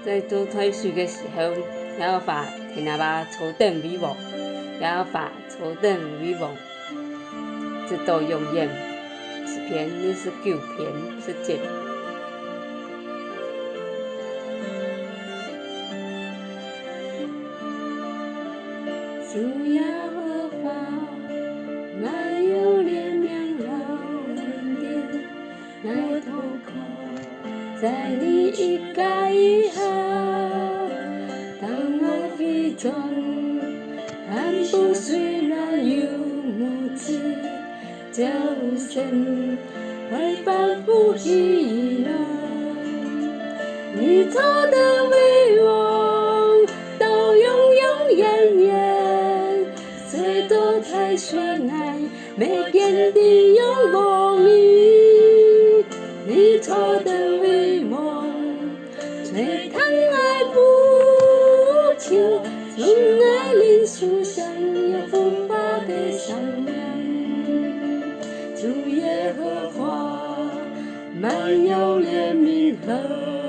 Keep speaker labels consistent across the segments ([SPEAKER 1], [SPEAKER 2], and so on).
[SPEAKER 1] 在做退水的时候，也要把天阿爸初等美梦，也要把初等美梦，直到永远。诗篇29篇17。主耶和华，满有怜悯老恩典，来投靠在你一盖以下，当爱非转，安不虽然有母子，叫神会反复依赖，你做的为王，到永永远远，虽多太水难，没变的有梦里，你做的为王，最贪爱不求，从爱领受想要复发的上面，主耶和华，满有怜悯和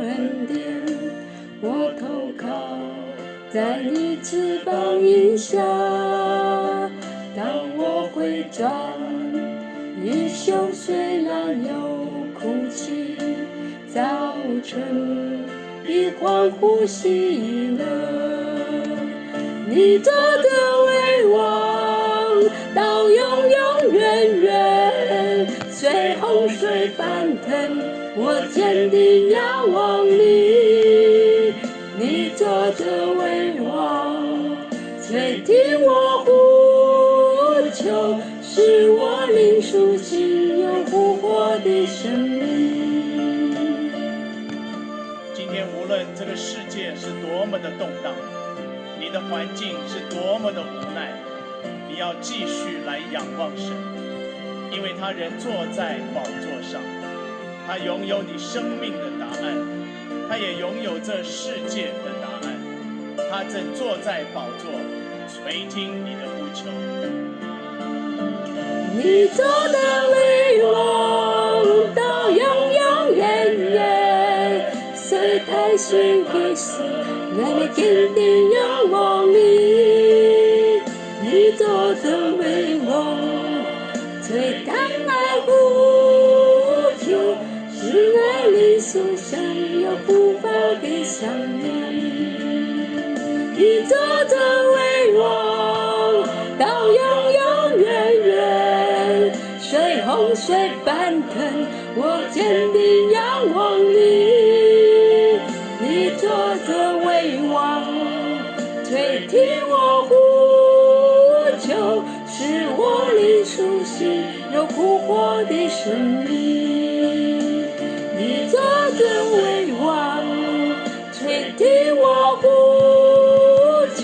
[SPEAKER 1] 恩典，我投靠在你翅膀荫下，当我回转，一宿虽然有哭泣，早晨已欢呼喜乐，你做的为王，到永永远远，随洪水翻腾，我坚定仰望你，你做的为王，垂听我呼求，使我灵苏醒有复活的生命。
[SPEAKER 2] 今天无论这个世界是多么的动荡，你的环境是多么的无奈，你要继续来仰望神，因为他人坐在宝座上，他拥有你生命的答案，他也拥有这世界的答案，他正坐在宝座，垂听你的呼求。
[SPEAKER 1] 你做的为王，到永永远远，虽太水会死，我们坚定仰望你，你做的为王，最贪爱不求，是爱里所想要复发的想念，你做的为王，到永永远远，随洪水翻腾，我坚定仰望你，你做的为王，垂听我呼求，使我灵苏醒有复活的生命，你做的为王，垂听我呼求，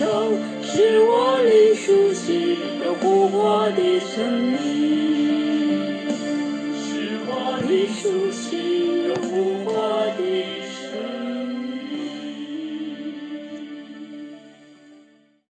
[SPEAKER 1] 使我灵苏醒有复活的生命。